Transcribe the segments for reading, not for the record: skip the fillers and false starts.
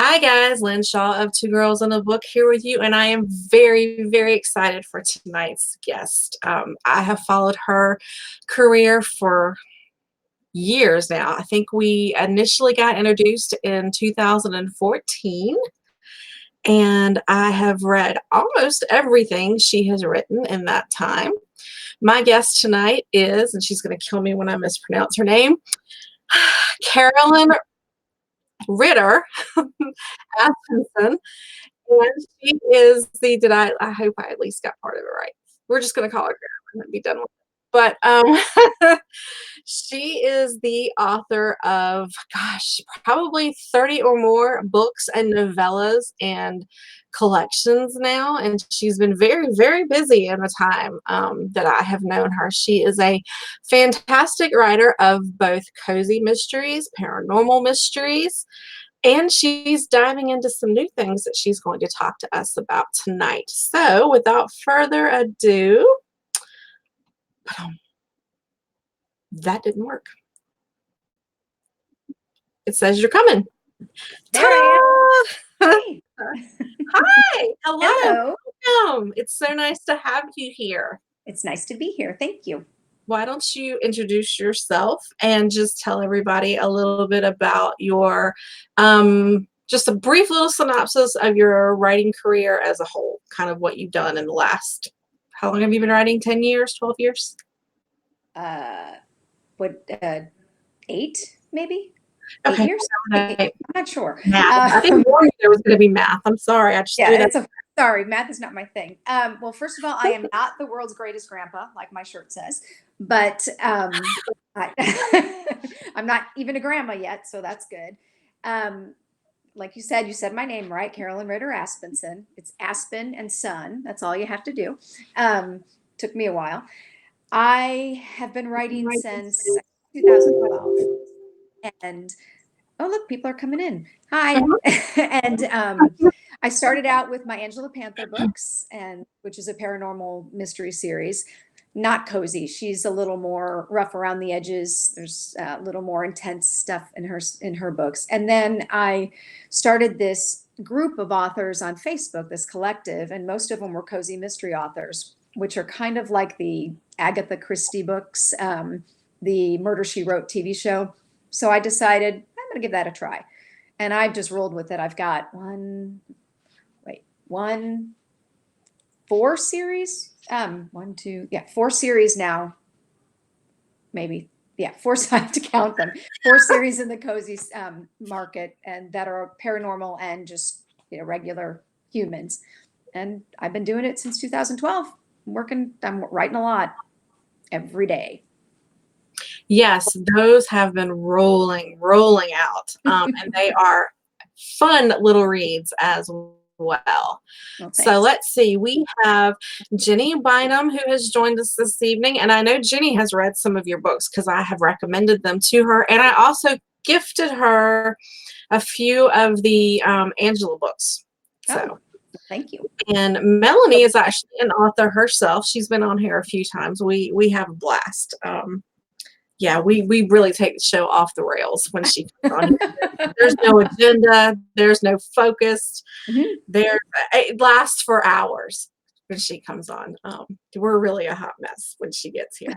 Hi guys, Lynn Shaw of Two Girls and a Book here with you, and I am very, very excited for tonight's guest. I have followed her career for years now. I think we initially got introduced in 2014, and I have read almost everything she has written in that time. My guest tonight is, and she's going to kill me when I mispronounce her name, Carolyn Ridder Aspenson. And she is I hope I at least got part of it right. We're just gonna call her Carolyn and be done with it. But she is the author of, gosh, probably 30 or more books and novellas and collections now, and she's been very, very busy in the time that I have known her. She is a fantastic writer of both cozy mysteries, paranormal mysteries, and she's diving into some new things that she's going to talk to us about tonight. So, without further ado, that didn't work. It says you're coming. There I am. Hey. Hi. Hello. Hello. Welcome. It's so nice to have you here. It's nice to be here. Thank you. Why don't you introduce yourself and just tell everybody a little bit about your, just a brief little synopsis of your writing career as a whole, kind of what you've done in the last, how long have you been writing? 10 years, 12 years? 8 maybe? Okay. 8 years? Right. I'm not sure. Math. I didn't warn you there was going to be math. I'm sorry. I just threw that. Sorry, math is not my thing. Well, first of all, I am not the world's greatest grandpa, like my shirt says, but I'm not even a grandma yet, so that's good. Like you said my name right, Carolyn Ridder Aspenson. It's Aspen and Son. That's all you have to do. Took me a while. I have been writing since 2012, and oh look, people are coming in. Hi. And I started out with my Angela Panther books, which is a paranormal mystery series. Not cozy. She's a little more rough around the edges. There's a little more intense stuff in her books. And then I started this group of authors on Facebook, this collective, and most of them were cozy mystery authors, which are kind of like the Agatha Christie books, the Murder, She Wrote TV show. So I decided I'm going to give that a try. And I've just rolled with it. I've got 4 series. 4 series now. Maybe, 4, so I have to count them. 4 series in the cozy market, and that are paranormal and just regular humans. And I've been doing it since 2012. I'm writing a lot every day. Yes, those have been rolling out, and they are fun little reads as well. So let's see. We have Jenny Bynum, who has joined us this evening, and I know Jenny has read some of your books because I have recommended them to her, and I also gifted her a few of the Angela books. So. Thank you. And Melanie is actually an author herself. She's been on here a few times. We have a blast. We really take the show off the rails when she comes on here. There's no agenda. There's no focus. It lasts for hours when she comes on. We're really a hot mess when she gets here.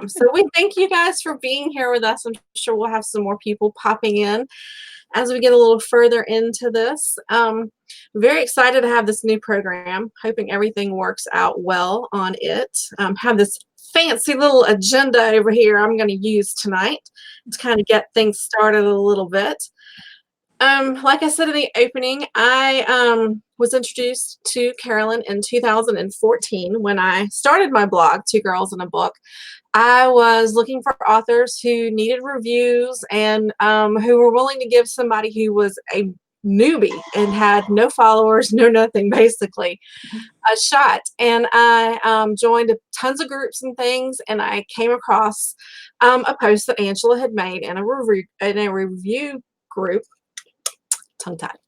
So we thank you guys for being here with us. I'm sure we'll have some more people popping in as we get a little further into this. Very excited to have this new program, hoping everything works out well on it. Have this fancy little agenda over here I'm going to use tonight to kind of get things started a little bit. Like I said in the opening, I was introduced to Carolyn in 2014 when I started my blog, Two Girls and a Book. I was looking for authors who needed reviews and who were willing to give somebody who was a newbie and had no followers, no nothing, basically, a shot. And I joined tons of groups and things, and I came across a post that Angela had made in a review group, tongue-tied.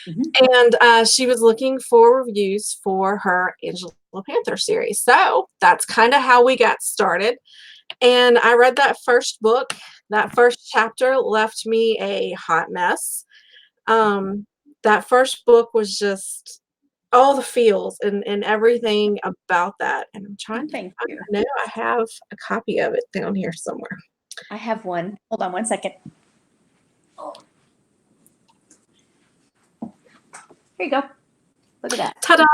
And she was looking for reviews for her Angela Panther series. So that's kind of how we got started. And I read that first book. That first chapter left me a hot mess. that first book was just all the feels and everything about that. And I'm trying to, Thank I you. know I have a copy of it down here somewhere. I have one. Hold on one second. Here you go. Look at that. Ta-da!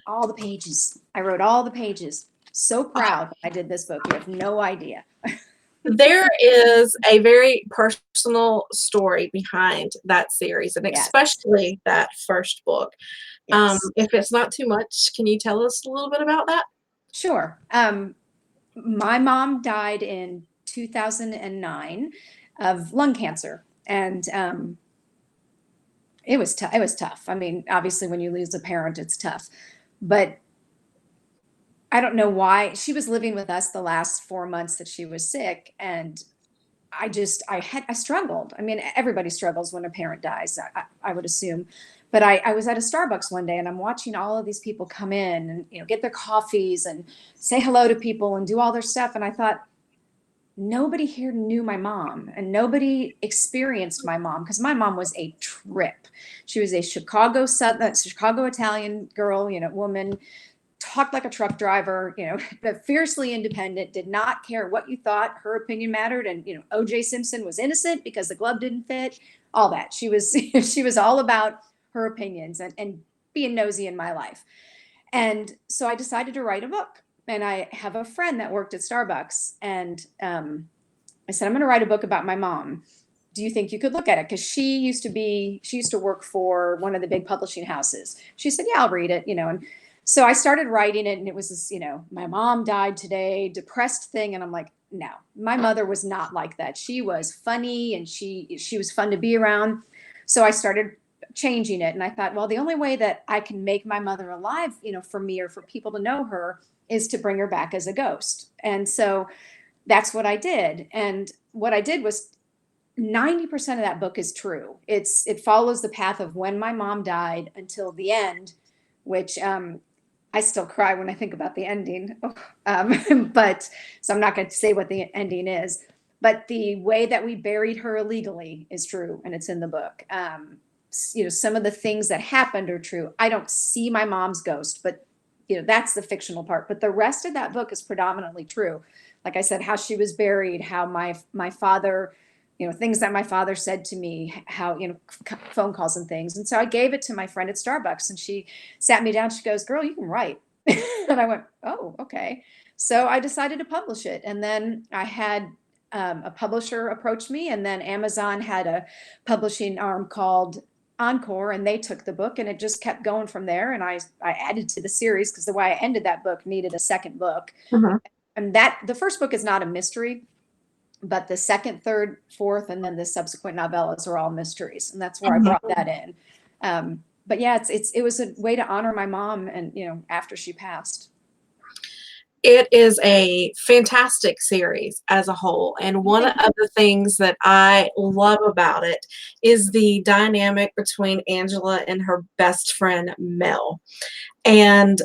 All the pages. I wrote all the pages. So proud I did this book. You have no idea. There is a very personal story behind that series, and Yes. especially that first book. Yes. If it's not too much, can you tell us a little bit about that? Sure. My mom died in 2009 of lung cancer, and it was tough. It was tough. I mean, obviously, when you lose a parent, it's tough. But I don't know why. She was living with us the last 4 months that she was sick, and I struggled. I mean, everybody struggles when a parent dies, I would assume. But I was at a Starbucks one day and I'm watching all of these people come in and, get their coffees and say hello to people and do all their stuff. And I thought, nobody here knew my mom and nobody experienced my mom, because my mom was a trip. She was a Chicago Italian girl, woman, talked like a truck driver, but fiercely independent, did not care what you thought. Her opinion mattered. And, OJ Simpson was innocent because the glove didn't fit, all that. She was, she was all about her opinions and being nosy in my life. And so I decided to write a book. And I have a friend that worked at Starbucks. And I said, I'm going to write a book about my mom. Do you think you could look at it? Because she used to work for one of the big publishing houses. She said, yeah, I'll read it, and so I started writing it, and it was this, my mom died today, depressed thing. And I'm like, no, my mother was not like that. She was funny and she was fun to be around. So I started changing it. And I thought, well, the only way that I can make my mother alive, for me or for people to know her, is to bring her back as a ghost. And so that's what I did. And what I did was 90% of that book is true. It follows the path of when my mom died until the end, which I still cry when I think about the ending. But so I'm not going to say what the ending is, but the way that we buried her illegally is true, and it's in the book. Some of the things that happened are true. I don't see my mom's ghost, but that's the fictional part. But the rest of that book is predominantly true. Like I said, how she was buried, how my father, things that my father said to me, how, phone calls and things. And so I gave it to my friend at Starbucks, and she sat me down. She goes, girl, you can write. And I went, oh, okay. So I decided to publish it. And then I had a publisher approach me, and then Amazon had a publishing arm called Encore, and they took the book, and it just kept going from there. And I added to the series, because the way I ended that book needed a second book. Mhm. And the first book is not a mystery, but the second, third, fourth, and then the subsequent novellas are all mysteries. And that's where I brought that in. But yeah, it was a way to honor my mom, and, after she passed. It is a fantastic series as a whole. And one of the things that I love about it is the dynamic between Angela and her best friend, Mel. And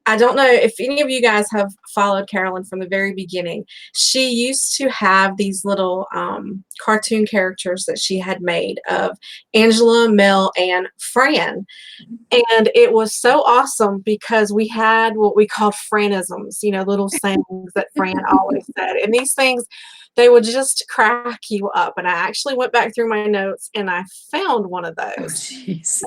I don't know if any of you guys have followed Carolyn from the very beginning. She used to have these little cartoon characters that she had made of Angela, Mel, and Fran. And it was so awesome because we had what we called Franisms, little sayings that Fran always said. And these things, they would just crack you up. And I actually went back through my notes and I found one of Oh, those. jeez.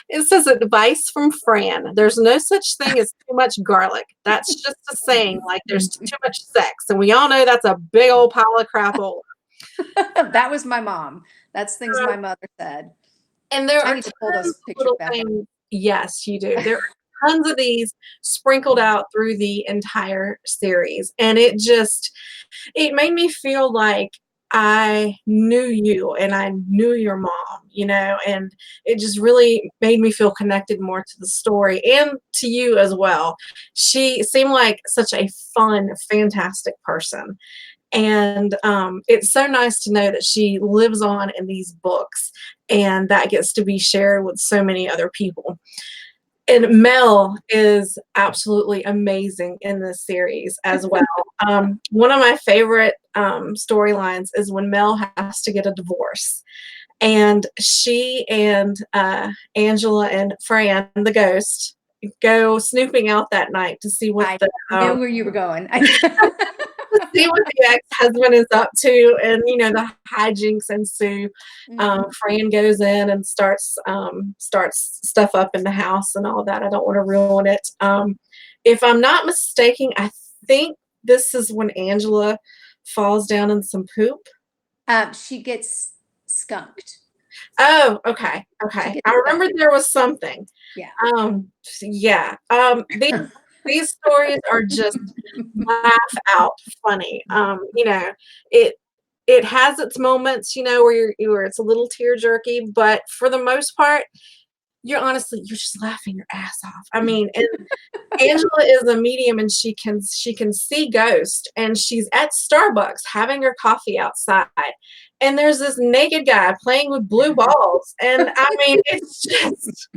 It says advice from Fran. There's no such thing as too much garlic. That's just a saying, like there's too much sex. And we all know that's a big old pile of crapola. That was my mom. That's things my mother said. And there I are need to pull tons those of pictures little back up. things. Yes, you do. There are tons of these sprinkled out through the entire series. And it made me feel like I knew you and I knew your mom, and it just really made me feel connected more to the story and to you as well. She seemed like such a fun, fantastic person. And it's so nice to know that she lives on in these books and that gets to be shared with so many other people. And Mel is absolutely amazing in this series as well. One of my favorite storylines is when Mel has to get a divorce. And she and Angela and Fran, the ghost, go snooping out that night to see what I the knew where you were going. see what the ex-husband is up to, and the hijinks ensue. Fran goes in and starts stuff up in the house and all that. I don't want to ruin it. If I'm not mistaken, I think this is when Angela falls down in some poop. She gets skunked. Oh, okay. I remember there was something. Yeah. Yeah. These stories are just laugh out funny. It has its moments, where it's a little tear jerky, but for the most part, you're just laughing your ass off. I mean, and Angela is a medium, and she can see ghosts, and she's at Starbucks having her coffee outside, and there's this naked guy playing with blue balls, and I mean, it's just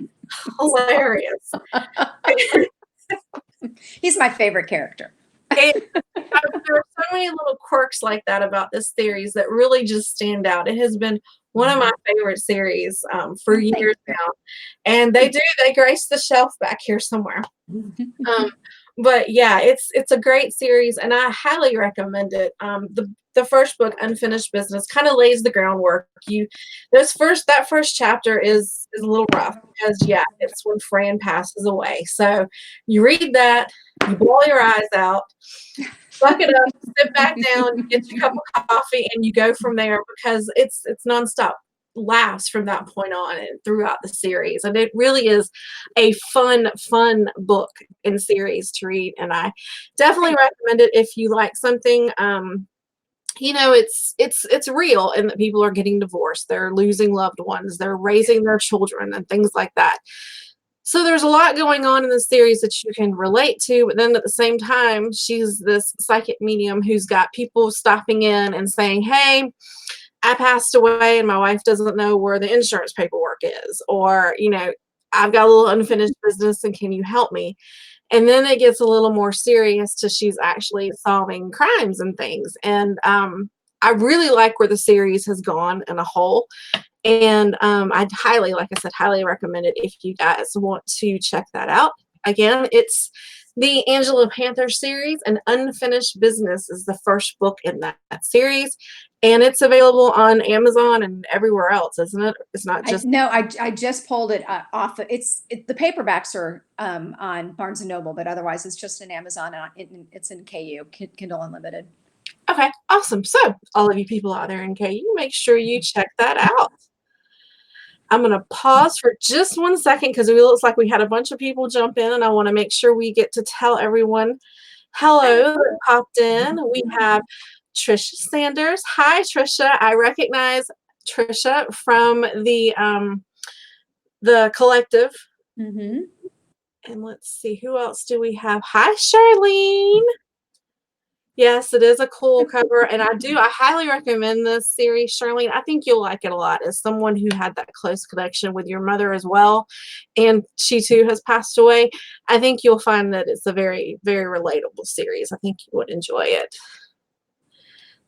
hilarious. He's my favorite character. There are so many little quirks like that about this series that really just stand out. It has been one of my favorite series for years now, and they grace the shelf back here somewhere. But yeah, it's a great series, and I highly recommend it. The first book, Unfinished Business, kind of lays the groundwork. That first chapter is a little rough because it's when Fran passes away. So you read that, you bawl your eyes out, suck it up, sit back down, get your cup of coffee, and you go from there, because it's nonstop laughs from that point on and throughout the series. And it really is a fun book and series to read. And I definitely recommend it if you like something it's real, and that people are getting divorced, they're losing loved ones, they're raising their children and things like that. So there's a lot going on in the series that you can relate to, but then at the same time, she's this psychic medium who's got people stopping in and saying, hey, I passed away and my wife doesn't know where the insurance paperwork is, or, I've got a little unfinished business and can you help me? And then it gets a little more serious to she's actually solving crimes and things. And I really like where the series has gone in a whole. And I'd highly recommend it if you guys want to check that out. Again, it's the Angela Panther series, and Unfinished Business is the first book in that series. And it's available on Amazon and everywhere else, isn't it? It's not just... No, I just pulled it off. The paperbacks are on Barnes and Noble, but otherwise it's just in Amazon. It's in KU, Kindle Unlimited. Okay, awesome. So all of you people out there in KU, make sure you check that out. I'm going to pause for just 1 second because it looks like we had a bunch of people jump in, and I want to make sure we get to tell everyone hello that popped in. We have Trisha Sanders. Hi, Trisha. I recognize Trisha from the collective. And let's see, who else do we have? Hi, Charlene. Yes, it is a cool cover, and I highly recommend this series, Charlene. I think you'll like it a lot, as someone who had that close connection with your mother as well, and she too has passed away. I think you'll find that it's a very, very relatable series. I think you would enjoy it.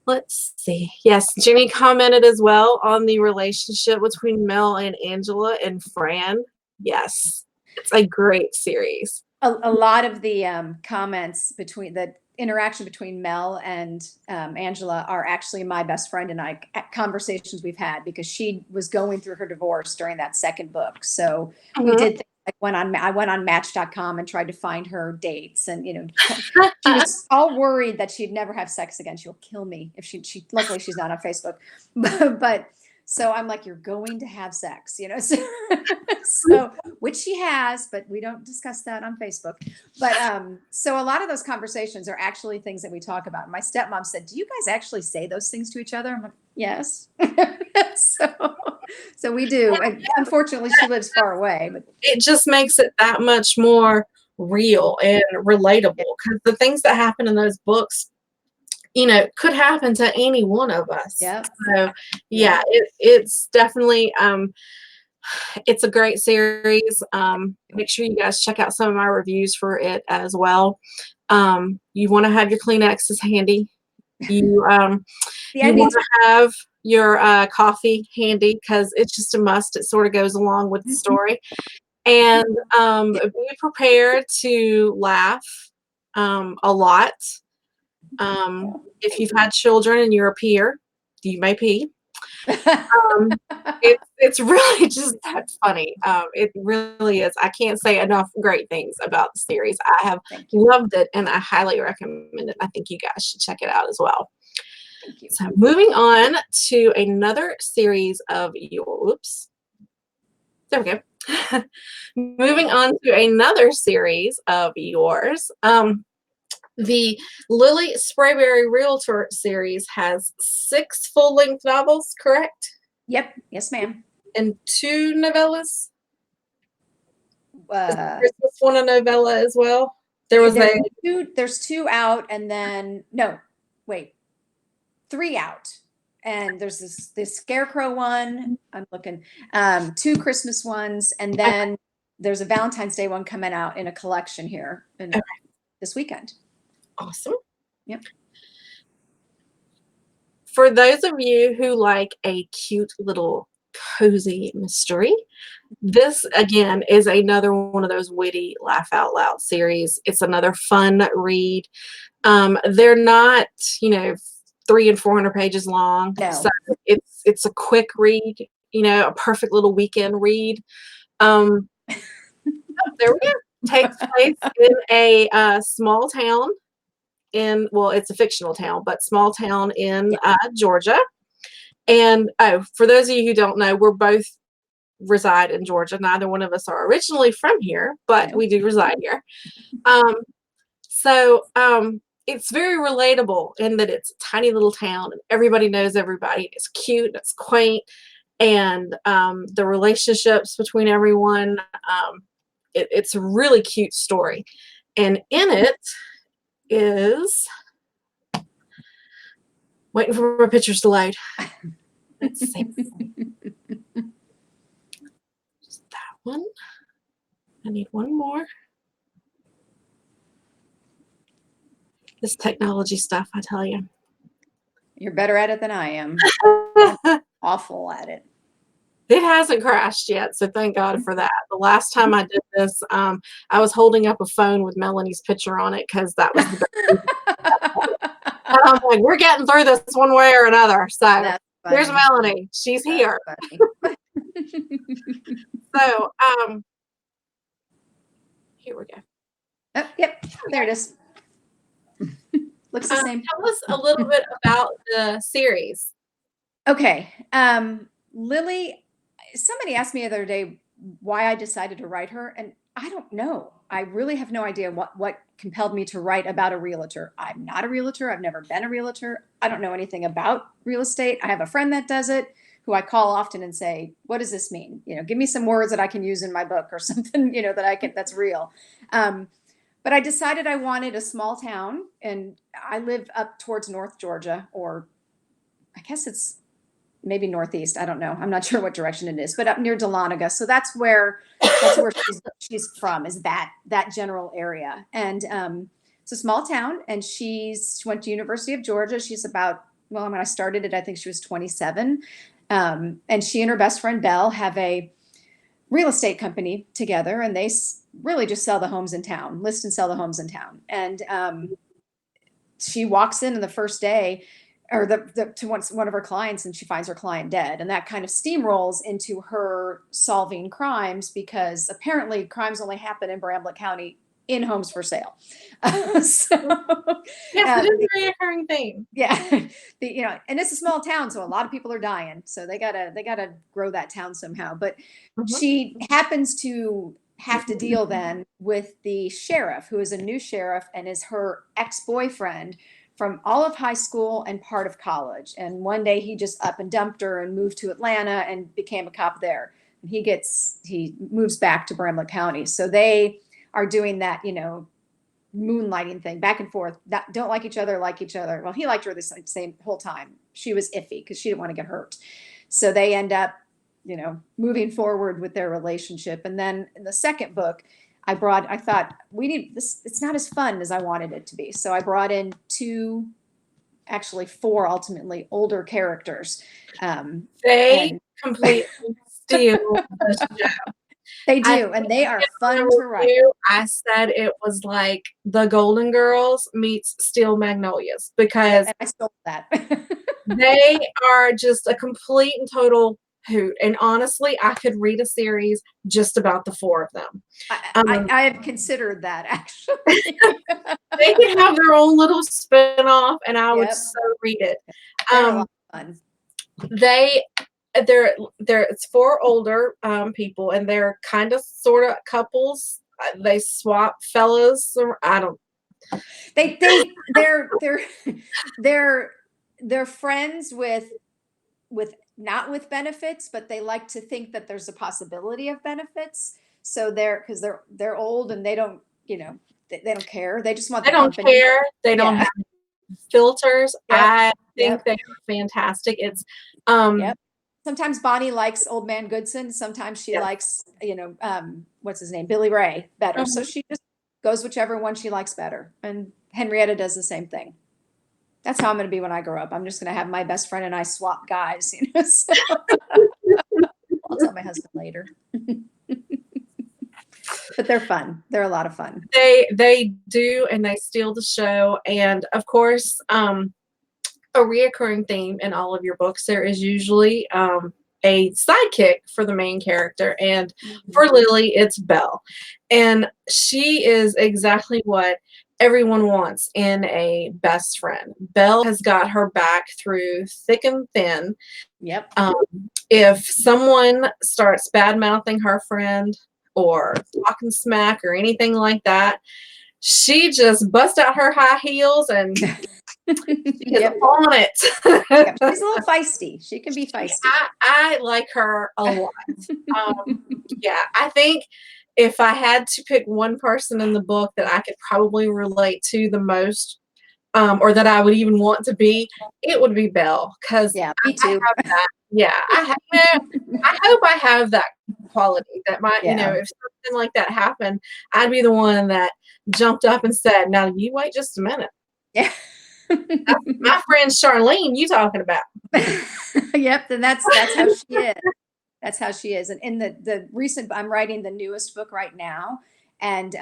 Let's see. Yes, Jenny commented as well on the relationship between Mel and Angela and Fran. Yes, it's a great series. A lot of the comments between the interaction between Mel and Angela are actually my best friend and I conversations we've had, because she was going through her divorce during that second book. So we did things like I went on Match.com and tried to find her dates, and she was all worried that she'd never have sex again. She'll kill me if she luckily she's not on Facebook, but so I'm like, you're going to have sex, so which she has, but we don't discuss that on Facebook. But so a lot of those conversations are actually things that we talk about. My stepmom said, do you guys actually say those things to each other? I'm like, yes. so we do. And unfortunately, she lives far away. But it just makes it that much more real and relatable, because the things that happen in those books, could happen to any one of us. Yeah. So yeah, it's definitely It's a great series. Make sure you guys check out some of my reviews for it as well. You want to have your Kleenexes handy. You Yeah, I you need want to have your coffee handy because it's just a must. It sort of goes along with the to. story. And Yeah. be prepared to laugh a lot. If Thank you've had children and you're a peer, you may pee. Um, it's really just that funny. It really is. I can't say enough great things about the series. I have Thank you. loved it and I highly recommend it. I think you guys should check it out as well. Thank you. So moving on to another series of your, oops, there we go. Moving on to another series of yours. The Lily Sprayberry Realtor series has 6 full-length novels, correct? Yep. Yes, ma'am. And 2 novellas. Is the Uh, Christmas one a novella as well? There was there's a there's 2 out, and then no, wait, 3 out. And there's this scarecrow one. I'm looking. 2 Christmas ones, and then there's a Valentine's Day one coming out in a collection here in this weekend. awesome. Yep. For those of you who like a cute little cozy mystery, this again is another one of those witty laugh out loud series. It's another fun read. They're not, 300 and 400 pages long. No. So it's a quick read, a perfect little weekend read. Oh, there we go. Takes place in a small town well, it's a fictional town, but small town in Georgia. And for those of you who don't know, we're both reside in Georgia. Neither one of us are originally from here, but No. we do reside here. So it's very relatable in that it's a tiny little town and everybody knows everybody. It's cute, it's quaint, and the relationships between everyone. It's a really cute story. And in it is waiting for my pictures to load. Let's see. Just that one. I need one more. This technology stuff, I tell you. You're better at it than I am. Awful at it. It hasn't crashed yet, so thank God for that. The last time I did this, I was holding up a phone with Melanie's picture on it because that was the and I'm like, we're getting through this one way or another. So That's here's funny. Melanie. She's here. Funny. So here we go. Oh, yep, there it is. Looks the same. Tell us a little bit about the series. Okay. Lily, somebody asked me the other day why I decided to write her, and I don't know. I really have no idea what compelled me to write about a realtor. I'm not a realtor. I've never been a realtor. I don't know anything about real estate. I have a friend that does it who I call often and say, what does this mean? Give me some words that I can use in my book or something, that's real. But I decided I wanted a small town, and I live up towards North Georgia, or I guess it's maybe northeast. I don't know. I'm not sure what direction it is, but up near Dahlonega. So that's where she's from, is that general area. And it's a small town, and she went to University of Georgia. She's about, well, when I started it, I think she was 27. And she and her best friend Belle have a real estate company together, and they really just sell the homes in town, list and sell the homes in town. And she walks in the first day, or to one of her clients, and she finds her client dead, and that kind of steamrolls into her solving crimes, because apparently crimes only happen in Bramlett County in homes for sale. So, yes, it is a reoccurring thing. Yeah, and it's a small town, so a lot of people are dying. So they gotta grow that town somehow. But she happens to have to deal then with the sheriff, who is a new sheriff and is her ex-boyfriend from all of high school and part of college. And one day he just up and dumped her and moved to Atlanta and became a cop there. And he moves back to Bramlett County. So they are doing that, moonlighting thing back and forth, that don't like each other. Well, he liked her the same whole time. She was iffy because she didn't want to get hurt. So they end up moving forward with their relationship. And then in the second book, I thought we need this. It's not as fun as I wanted it to be. So I brought in actually four ultimately older characters. They completely steal the show. They I do, and they are fun with to write. you, I said it was like the Golden Girls meets Steel Magnolias because And I stole that. they are just a complete and total hoot. And honestly, I could read a series just about the four of them. I have considered that actually. They could have their own little spin-off, and I would Yep. so read it. They're a lot of fun. They're it's four older people, and they're kind of sort of couples. They swap fellas. I don't. They're friends with not with benefits, but they like to think that there's a possibility of benefits. So because they're old and they don't, they don't care. They just want They the don't company. care. They don't have filters. Yep. I think Yep. they are fantastic. It's Yep. Sometimes Bonnie likes Old Man Goodson. Sometimes she Yes. likes, what's his name, Billy Ray better. So Mhm. she just goes whichever one she likes better. And Henrietta does the same thing. That's how I'm going to be when I grow up. I'm just going to have my best friend and I swap guys. So. I'll tell my husband later. But they're fun. They're a lot of fun. They do, and they steal the show. And of course, a reoccurring theme in all of your books, there is usually a sidekick for the main character. And for Lily, it's Belle. And she is exactly what everyone wants in a best friend. Belle has got her back through thick and thin. Yep. If someone starts bad mouthing her friend or talking smack or anything like that, she just busts out her high heels and she is on it. Yep. She's a little feisty. She can be feisty. I like her a lot. Yeah, I think if I had to pick one person in the book that I could probably relate to the most, or that I would even want to be, it would be Belle. Because yeah, me too. I have that. Yeah, I hope I have that quality that might, if something like that happened, I'd be the one that jumped up and said, "Now you wait just a minute." Yeah. That's my friend Charlene you talking about. Yep, and that's how she is. That's how she is. And in the recent, I'm writing the newest book right now, and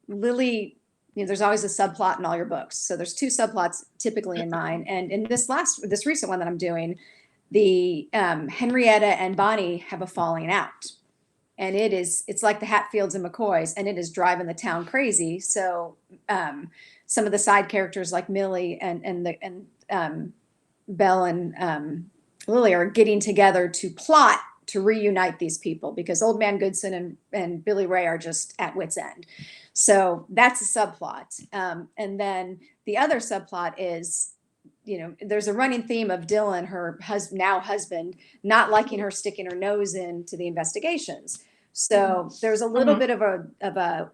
Lily, there's always a subplot in all your books. So there's two subplots typically in mine, and in this recent one that I'm doing, the Henrietta and Bonnie have a falling out, and it's like the Hatfields and McCoys, and it is driving the town crazy. So some of the side characters like Millie and Belle and Lily are getting together to plot to reunite these people because Old Man Goodson and Billy Ray are just at wit's end. So that's a subplot. And then the other subplot is, there's a running theme of Dylan, her now husband, not liking her sticking her nose into the investigations. So there's a little bit of a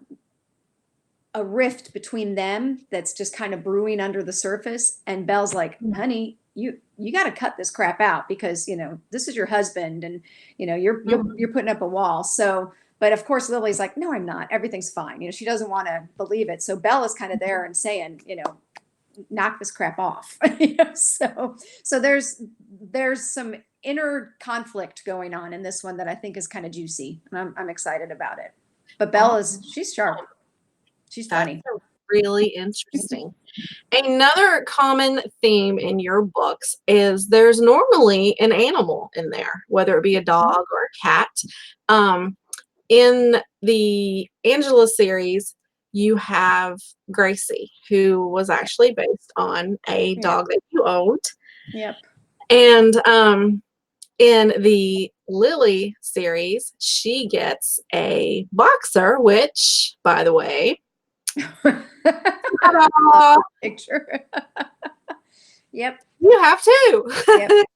rift between them that's just kind of brewing under the surface. And Belle's like, honey, you got to cut this crap out because, this is your husband and, you're putting up a wall. So, but of course, Lily's like, no, I'm not. Everything's fine. She doesn't want to believe it. So Belle is kind of there and saying, knock this crap off. So there's some inner conflict going on in this one that I think is kind of juicy, and I'm excited about it. But Belle she's sharp. She's funny. That's really interesting. Another common theme in your books is there's normally an animal in there, whether it be a dog or a cat. In the Angela series, you have Gracie, who was actually based on a dog that you owned. Yep. And in the Lily series, she gets a boxer, which, by the way, picture. Yep. You have to.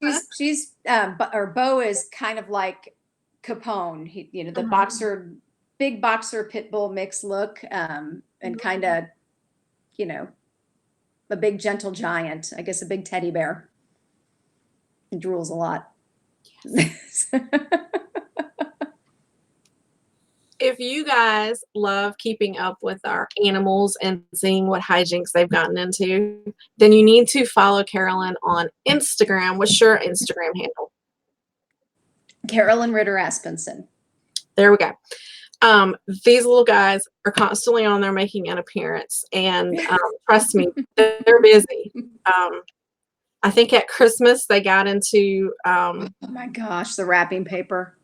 Yep. She's Bo is kind of like Capone. He, the big boxer pit bull mix look, and kind of, a big gentle giant. I guess a big teddy bear. He drools a lot. Yes. if you guys love keeping up with our animals and seeing what hijinks they've gotten into, then you need to follow Carolyn on Instagram. What's your Instagram handle? Carolyn Ridder Aspenson. There we go. These little guys are constantly on there making an appearance, and trust me, they're busy. I think at Christmas they got into Oh my gosh, the wrapping paper.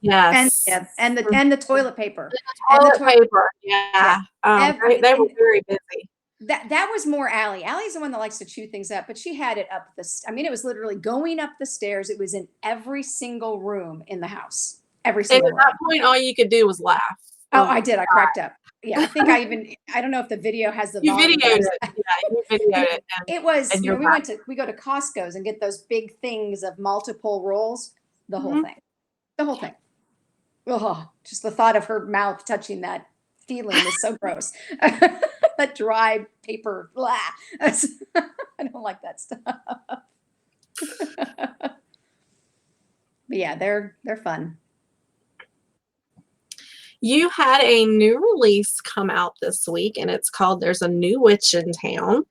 yes, And the toilet paper. toilet paper. Yeah, they were very busy. That was more Allie. Allie's the one that likes to chew things up, but she had it up I mean, it was literally going up the stairs. It was in every single room in the house. Every And single at that point, all you could do was laugh. Oh, I did. I cracked up. Yeah, I think I don't know if the video has the You volume. videoed it. Yeah, you videoed it. It was, and we go to Costco's and get those big things of multiple rolls, the whole Mhm. thing. The whole thing. Oh, just the thought of her mouth touching that feeling is so gross. That dry paper. Blah. I don't like that stuff. But yeah, they're fun. You had a new release come out this week, and it's called There's a New Witch in Town.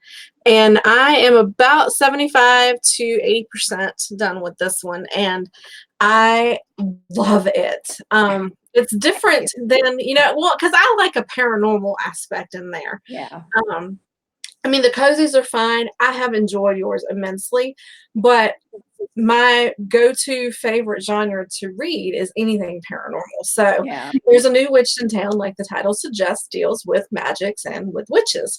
And I am about 75 to 80% done with this one, and I love it. It's different than, because I like a paranormal aspect in there. Yeah. I mean, the cozies are fine. I have enjoyed yours immensely, but my go-to favorite genre to read is anything paranormal. So Yeah. There's a New Witch in Town, like the title suggests, deals with magics and with witches.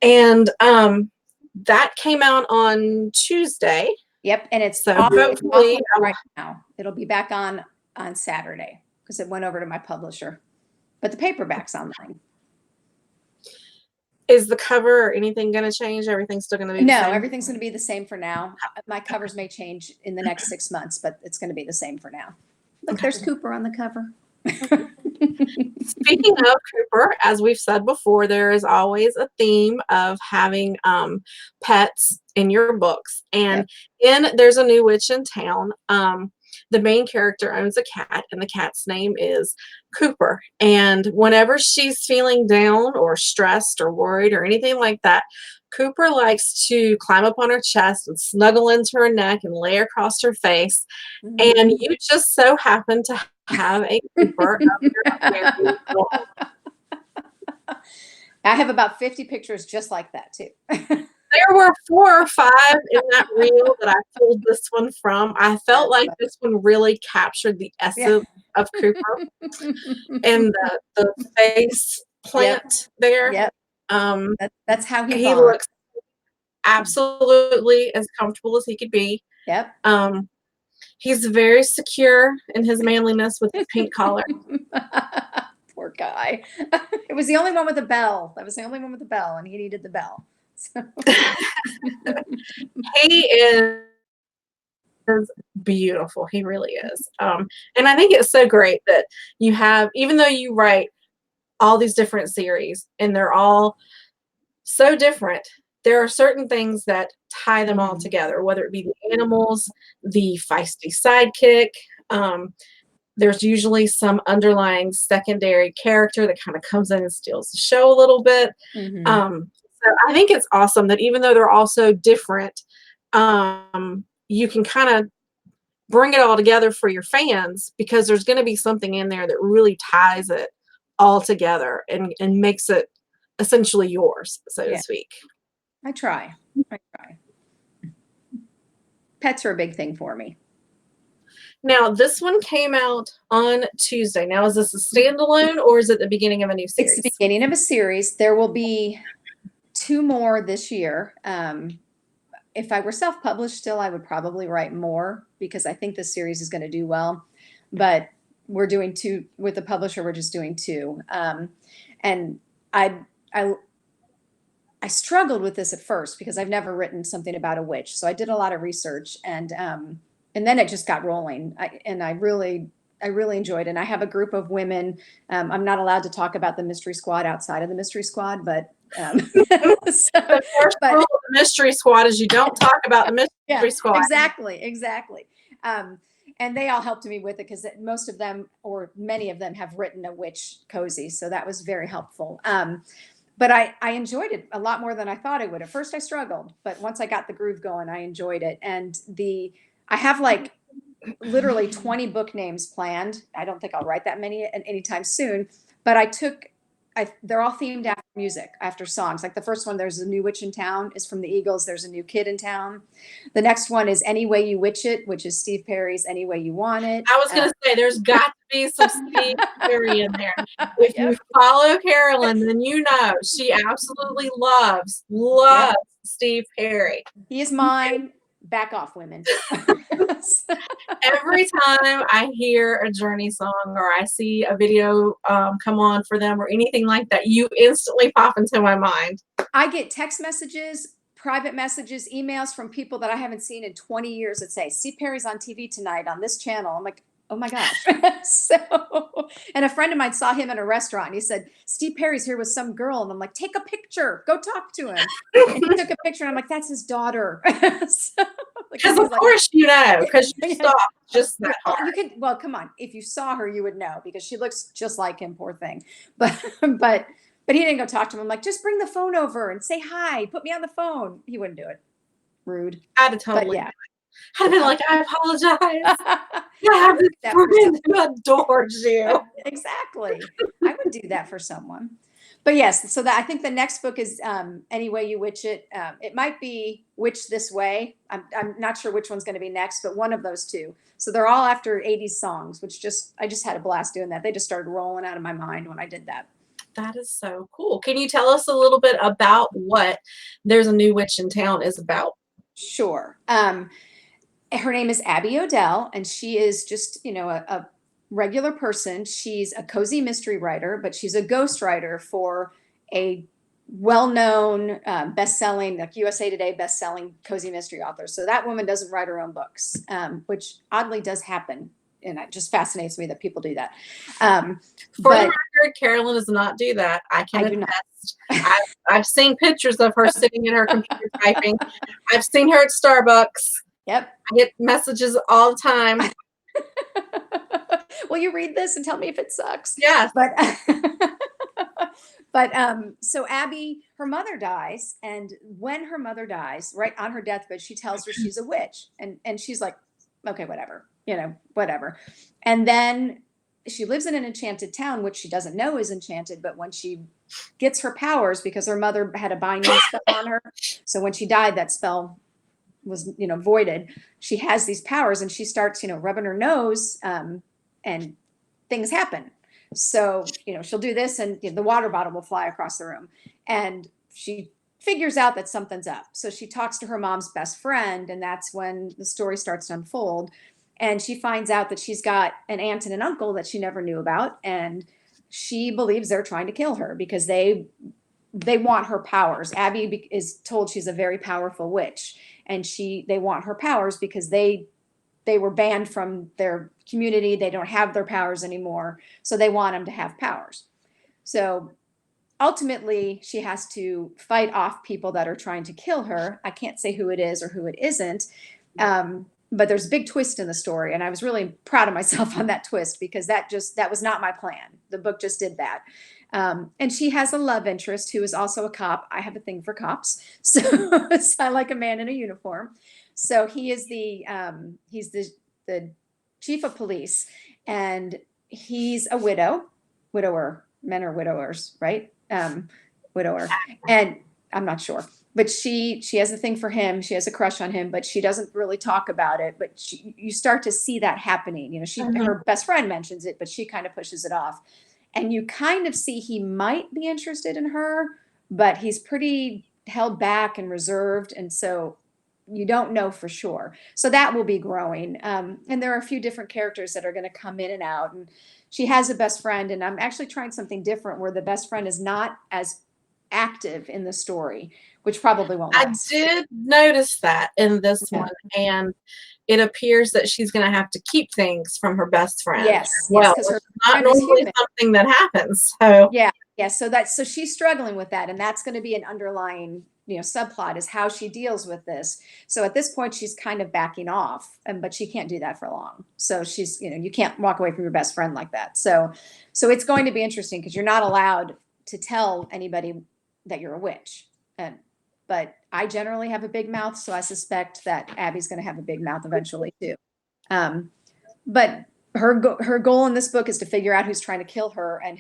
And that came out on Tuesday. Yep, and it's So off hopefully right now. It'll be back on Saturday because it went over to my publisher. But the paperback's online. is the cover or anything going to change? Everything's still going to be the No, same? everything's going to be the same for now. My covers may change in the next 6 months, but it's going to be the same for now. Look, there's Cooper on the cover. Speaking of Cooper, as we've said before, there is always a theme of having pets in your books. And There's a New Witch in Town, the main character owns a cat, and the cat's name is Cooper. And whenever she's feeling down or stressed or worried or anything like that, Cooper likes to climb up on her chest and snuggle into her neck and lay across her face. And you just so happen to have a Cooper of your own. I have about 50 pictures just like that too. There were 4 or 5 in that reel that I pulled this one from. I felt like this one really captured the essence of Cooper and the face plant there. Yep. That's how he looks absolutely as comfortable as he could be. Yep. He's very secure in his manliness with his pink collar. Poor guy. It was the only one with a bell. That was the only one with a bell, and he needed the bell. So. He is beautiful. He really is. And I think it's so great that you have, even though you write all these different series and they're all so different, there are certain things that tie them all together, whether it be the animals, the feisty sidekick. There's usually some underlying secondary character that kind of comes in and steals the show a little bit. So I think it's awesome that even though they're all so different, you can kind of bring it all together for your fans, because there's going to be something in there that really ties it all together and makes it essentially yours, so to speak. I try. Pets are a big thing for me. Now, this one came out on Tuesday. Now, is this a standalone or is it the beginning of a new series? It's the beginning of a series. There will be 2 more this year. If I were self-published still, I would probably write more because I think this series is going to do well. But we're doing 2 with the publisher. We're just doing 2. And I struggled with this at first because I've never written something about a witch. So I did a lot of research, and then it just got rolling. I really enjoyed it. And I have a group of women. I'm not allowed to talk about the Mystery Squad outside of the Mystery Squad, but the first rule of the Mystery Squad is you don't talk about the Mystery Squad. Exactly. And they all helped me with it because most of them, or many of them, have written a witch cozy. So that was very helpful. But I enjoyed it a lot more than I thought I would. At first I struggled, but once I got the groove going, I enjoyed it. And I have like literally 20 book names planned. I don't think I'll write that many anytime soon, but they're all themed after music, after songs. Like the first one, There's a New Witch in Town, is from the Eagles. There's a New Kid in Town. The next one is Any Way You Witch It, which is Steve Perry's Any Way You Want It. I was going to say, there's got to be some Steve Perry in there. If you follow Carolyn, then you know she absolutely loves Steve Perry. He is mine. Back off, women. Every time I hear a Journey song or I see a video come on for them or anything like that, you instantly pop into my mind. I get text messages, private messages, emails from people that I haven't seen in 20 years that say, Steve Perry's on TV tonight on this channel. I'm like, oh my gosh. And a friend of mine saw him in a restaurant and he said, Steve Perry's here with some girl. And I'm like, take a picture, go talk to him. And he took a picture and I'm like, that's his daughter. Because of course you know, because you saw just that hard. Well, come on. If you saw her, you would know because she looks just like him, poor thing. But he didn't go talk to him. I'm like, just bring the phone over and say hi. Put me on the phone. He wouldn't do it. Rude. I'd have totally. I'd have been like, I apologize. I have this friend who adores you. Exactly. I would do that for someone. But yes, so I think the next book is Any Way You Witch It. It might be Witch This Way. I'm not sure which one's going to be next, but one of those two. So they're all after 80s songs, which I just had a blast doing that. They just started rolling out of my mind when I did that. That is so cool. Can you tell us a little bit about what There's a New Witch in Town is about? Sure. Her name is Abby Odell, and she is just, a regular person. She's a cozy mystery writer, but she's a ghost writer for a well-known, best-selling, like USA Today best-selling cozy mystery author. So that woman doesn't write her own books, which oddly does happen. And it just fascinates me that people do that. For the record, Carolyn does not do that. I can attest. I've seen pictures of her sitting in her computer typing. I've seen her at Starbucks. Yep. I get messages all the time. Will you read this and tell me if it sucks? Yes. But so Abby, her mother dies, and when her mother dies, right on her deathbed, she tells her she's a witch, and she's like, okay, whatever. Whatever. And then she lives in an enchanted town, which she doesn't know is enchanted. But when she gets her powers, because her mother had a binding spell on her, so when she died, that spell was, voided. She has these powers, and she starts, rubbing her nose, and things happen. So, she'll do this, and the water bottle will fly across the room, and she figures out that something's up. So she talks to her mom's best friend, and that's when the story starts to unfold. And she finds out that she's got an aunt and an uncle that she never knew about. And she believes they're trying to kill her because they want her powers. Abby is told she's a very powerful witch, and they want her powers because they were banned from their community. They don't have their powers anymore. So they want them to have powers. So ultimately, she has to fight off people that are trying to kill her. I can't say who it is or who it isn't. But there's a big twist in the story. And I was really proud of myself on that twist because that was not my plan. The book just did that. And she has a love interest who is also a cop. I have a thing for cops. So I like a man in a uniform. So he is he's the chief of police, and he's a widower. Men are widowers, right? Widower. And I'm not sure. But she has a thing for him. She has a crush on him, but she doesn't really talk about it. But you start to see that happening. Her best friend mentions it, but she kind of pushes it off. And you kind of see he might be interested in her, but he's pretty held back and reserved. And so you don't know for sure. So that will be growing. And there are a few different characters that are going to come in and out. And she has a best friend. And I'm actually trying something different where the best friend is not as active in the story, which probably won't last. I did notice that in this one, and it appears that she's going to have to keep things from her best friend. Yes, well, because her not normally something that happens. So yeah. So she's struggling with that, and that's going to be an underlying subplot is how she deals with this. So at this point, she's kind of backing off, but she can't do that for long. So she's, you can't walk away from your best friend like that. So it's going to be interesting because you're not allowed to tell anybody that you're a witch. But I generally have a big mouth, so I suspect that Abby's going to have a big mouth eventually too. But her goal in this book is to figure out who's trying to kill her and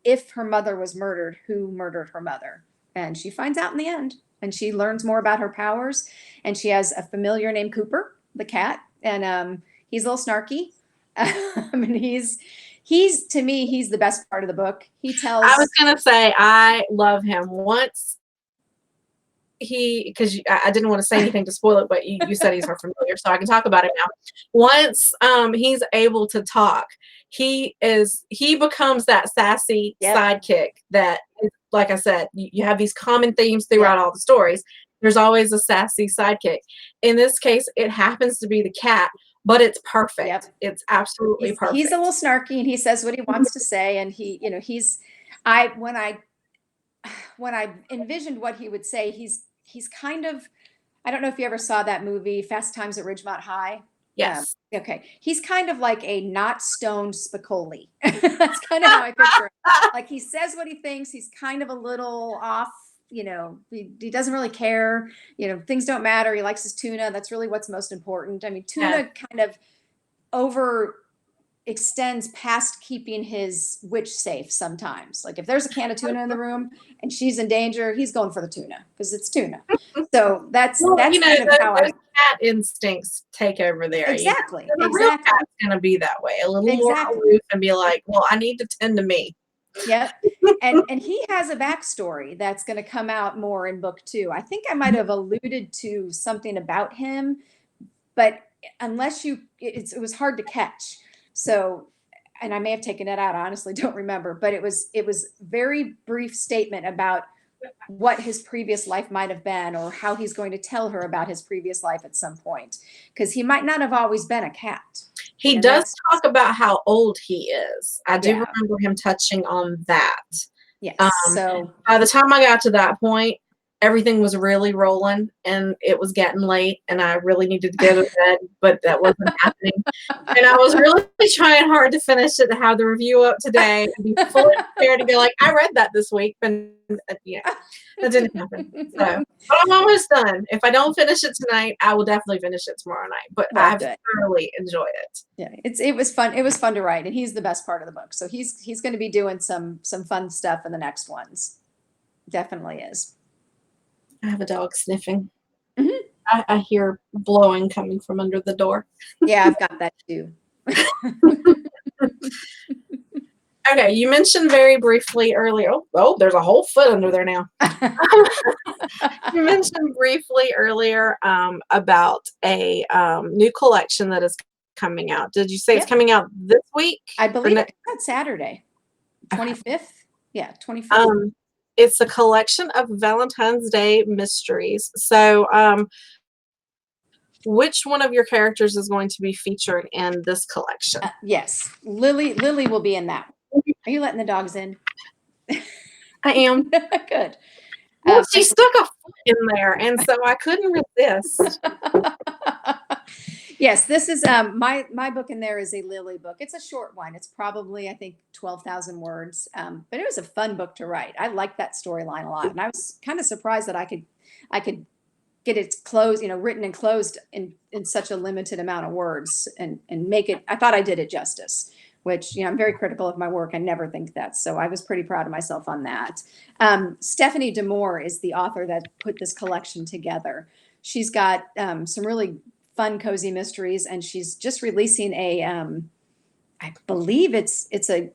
if her mother was murdered, who murdered her mother. And she finds out in the end, and she learns more about her powers. And she has a familiar named Cooper, the cat, and he's a little snarky. And he's to me, he's the best part of the book. He tells. I was gonna say I love him. Once because I didn't want to say anything to spoil it, but you said he's our familiar, so I can talk about him now. Once he's able to talk, he becomes that sassy sidekick that, like I said, you have these common themes throughout all the stories. There's always a sassy sidekick. In this case, it happens to be the cat, but it's perfect. Yep. It's absolutely perfect. He's a little snarky, and he says what he wants to say, and when I envisioned what he would say, he's kind of, I don't know if you ever saw that movie, Fast Times at Ridgemont High. Yes. Okay. He's kind of like a not stoned Spicoli. That's kind of how I picture him. Like, he says what he thinks. He's kind of a little off, he doesn't really care. Things don't matter. He likes his tuna. That's really what's most important. I mean, tuna kind of extends past keeping his witch safe sometimes. Like, if there's a can of tuna in the room and she's in danger, he's going for the tuna because it's tuna. So that's kind of how cat instincts take over there. Exactly. The real cat's gonna be that way, a little more aloof and be like, well, I need to tend to me. Yep. And he has a backstory that's going to come out more in book 2. I think I might have alluded to something about him, but unless it was hard to catch. So, and I may have taken it out. I honestly don't remember, but it was very brief statement about what his previous life might have been, or how he's going to tell her about his previous life at some point, because he might not have always been a cat. He does talk about how old he is. I do remember him touching on that. Yes. So by the time I got to that point, everything was really rolling and it was getting late and I really needed to go to bed, but that wasn't happening. And I was really trying hard to finish it, to have the review up today and be fully prepared to go like, I read that this week, and that didn't happen. So, but I'm almost done. If I don't finish it tonight, I will definitely finish it tomorrow night, but I've thoroughly enjoyed it. Yeah, it was fun. It was fun to write, and he's the best part of the book. So he's going to be doing some fun stuff in the next ones. Definitely is. I have a dog sniffing. Mm-hmm. I hear blowing coming from under the door. Yeah, I've got that too. Okay, you mentioned very briefly earlier. Oh, there's a whole foot under there now. You mentioned briefly earlier about a new collection that is coming out. Did you say it's coming out this week? I believe it's on Saturday, 25th. Yeah, 25th. It's a collection of Valentine's Day mysteries. So, which one of your characters is going to be featured in this collection? Yes, Lily will be in that. Are you letting the dogs in? I am. Good. Well, she stuck a foot in there, and so I couldn't resist. Yes, this is my book in there is a Lily book. It's a short one. It's probably, I think, 12,000 words. But it was a fun book to write. I liked that storyline a lot, and I was kind of surprised that I could get it closed, written and closed in such a limited amount of words and make it. I thought I did it justice, which I'm very critical of my work. I never think that, so I was pretty proud of myself on that. Stephanie D'Amour is the author that put this collection together. She's got some really fun, cozy mysteries, and she's just releasing a I believe it's a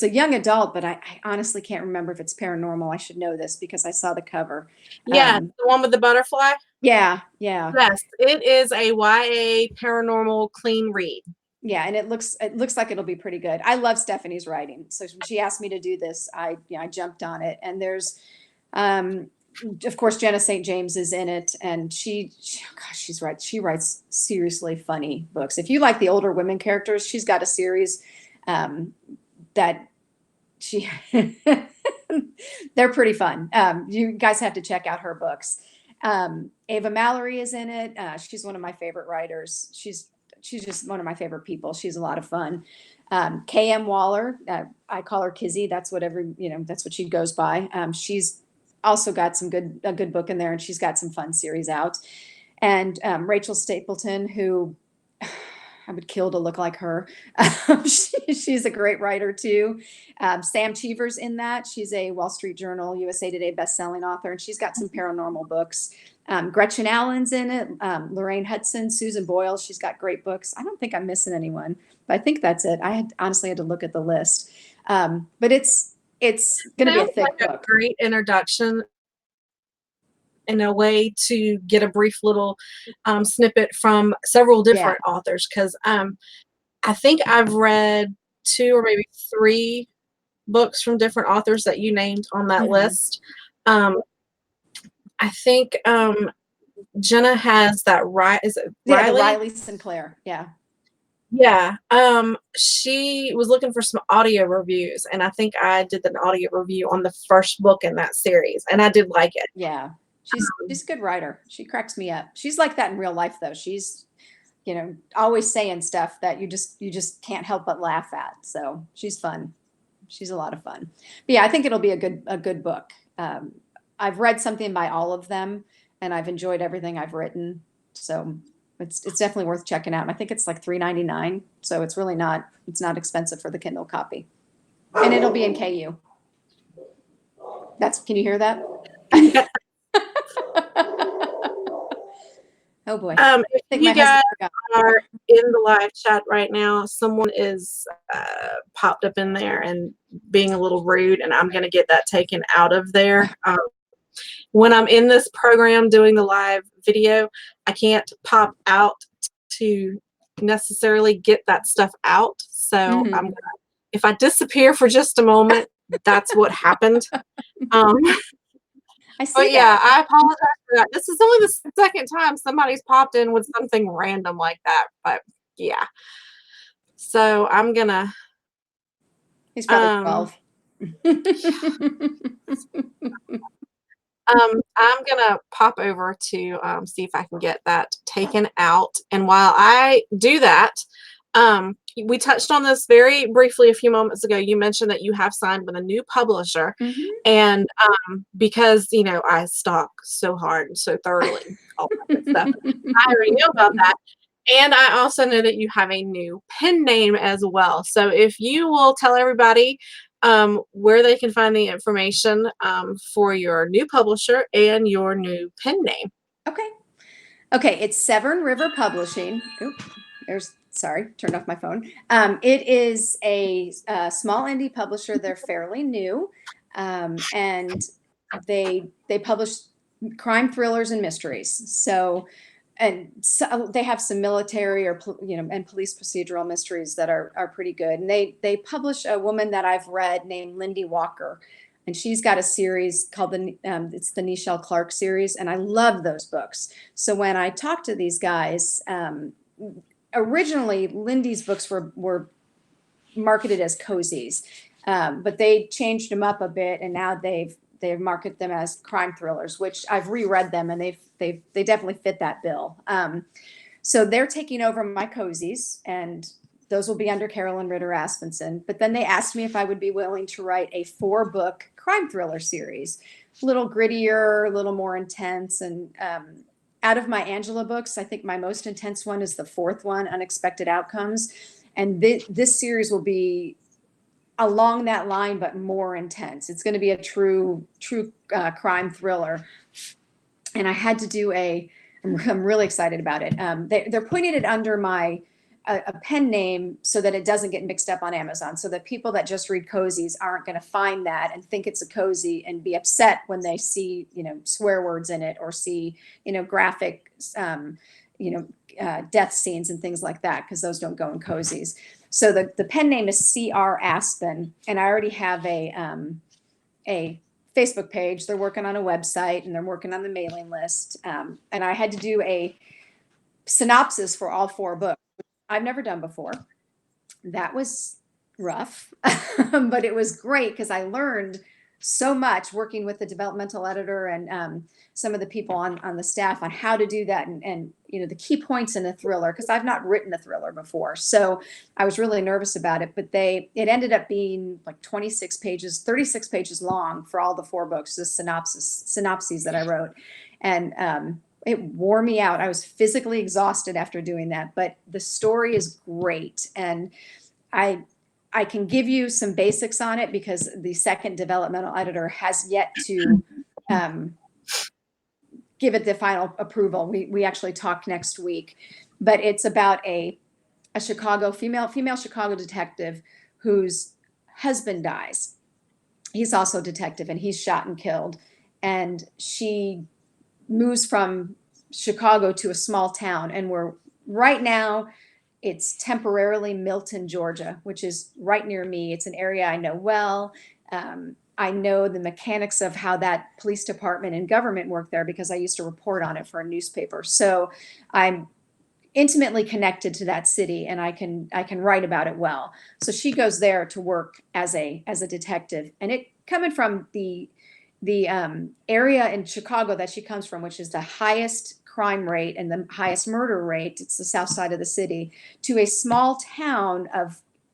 young adult, but I honestly can't remember if it's paranormal. I should know this because I saw the cover. Yeah, the one with the butterfly. Yeah. Yes, it is a YA paranormal clean read. Yeah, and it looks like it'll be pretty good. I love Stephanie's writing, so when she asked me to do this, I jumped on it. And there's of course, Jenna St. James is in it, and she's right. She writes seriously funny books. If you like the older women characters, she's got a series that she They're pretty fun. You guys have to check out her books. Ava Mallory is in it. She's one of my favorite writers. She's just one of my favorite people. She's a lot of fun. K.M. Waller, I call her Kizzy. That's that's what she goes by. She's also got a good book in there, and she's got some fun series out. And Rachel Stapleton, who I would kill to look like her. She's a great writer too. Sam Cheever's in that. She's a Wall Street Journal, USA Today bestselling author, and she's got some paranormal books. Gretchen Allen's in it. Lorraine Hudson, Susan Boyle. She's got great books. I don't think I'm missing anyone, but I think that's it. I honestly had to look at the list. But it's going to be a thick Sounds like book. a great introduction in a way to get a brief little snippet from several different authors, because I think I've read 2 or maybe 3 books from different authors that you named on that list. I think Jenna has that is it Riley? The Riley Sinclair. Yeah. Yeah. She was looking for some audio reviews, and I think I did an audio review on the first book in that series, and I did like it. Yeah. She's a good writer. She cracks me up. She's like that in real life though. She's, always saying stuff that you just can't help but laugh at. So she's fun. She's a lot of fun. But yeah, I think it'll be a good book. I've read something by all of them, and I've enjoyed everything I've written. So it's definitely worth checking out. And I think it's like $3.99. So it's really not expensive for the Kindle copy. And it'll be in KU. Can you hear that? Oh boy. If you guys are in the live chat right now, someone is popped up in there and being a little rude, and I'm going to get that taken out of there. When I'm in this program doing the live video, I can't pop out to necessarily get that stuff out. So if I disappear for just a moment, that's what happened. But yeah, I apologize for that. This is only the second time somebody's popped in with something random like that. But yeah. So I'm gonna. He's probably 12. I'm gonna pop over to see if I can get that taken out. And while I do that, we touched on this very briefly a few moments ago. You mentioned that you have signed with a new publisher, and because I stalk so hard and so thoroughly all that stuff, I already know about that. And I also know that you have a new pen name as well. So if you will tell everybody where they can find the information for your new publisher and your new pen name. Okay, it's Severn River Publishing. Turned off my phone. It is a small indie publisher. They're fairly new, and they publish crime thrillers and mysteries. So they have some military and police procedural mysteries that are pretty good. And they publish a woman that I've read named Lindy Walker, and she's got a series called it's the Nichelle Clark series, and I love those books. So when I talked to these guys, originally Lindy's books were marketed as cozies, but they changed them up a bit, and now they've marketed them as crime thrillers, which I've reread them, and they definitely fit that bill. So they're taking over my cozies, and those will be under Carolyn Ridder Aspenson. But then they asked me if I would be willing to write a 4-book crime thriller series, a little grittier, a little more intense. And out of my Angela books, I think my most intense one is the 4th one, Unexpected Outcomes. And this series will be along that line, but more intense. It's going to be a true crime thriller. And I had to do I'm really excited about it. They're putting it under a pen name so that it doesn't get mixed up on Amazon, so that people that just read cozies aren't going to find that and think it's a cozy and be upset when they see, swear words in it, or see, graphic, death scenes and things like that, because those don't go in cozies. So the pen name is C.R. Aspen, and I already have a Facebook page. They're working on a website, and they're working on the mailing list. And I had to do a synopsis for all 4 books, which I've never done before. That was rough, but it was great because I learned so much working with the developmental editor and some of the people on the staff on how to do that and the key points in a thriller, because I've not written a thriller before. So I was really nervous about it, but it ended up being like 26 pages, 36 pages long for all the 4 books, the synopses that I wrote. And it wore me out. I was physically exhausted after doing that, but the story is great. And I can give you some basics on it because the second developmental editor has yet to give it the final approval. We actually talk next week, but it's about a Chicago female Chicago detective whose husband dies. He's also a detective and he's shot and killed. And she moves from Chicago to a small town, and right now it's temporarily Milton, Georgia, which is right near me. It's an area I know well. I know the mechanics of how that police department and government work there because I used to report on it for a newspaper. So I'm intimately connected to that city, and I can write about it well. So she goes there to work as a detective, and it coming from the area in Chicago that she comes from, which is the highest crime rate and the highest murder rate. It's the south side of the city, to a small town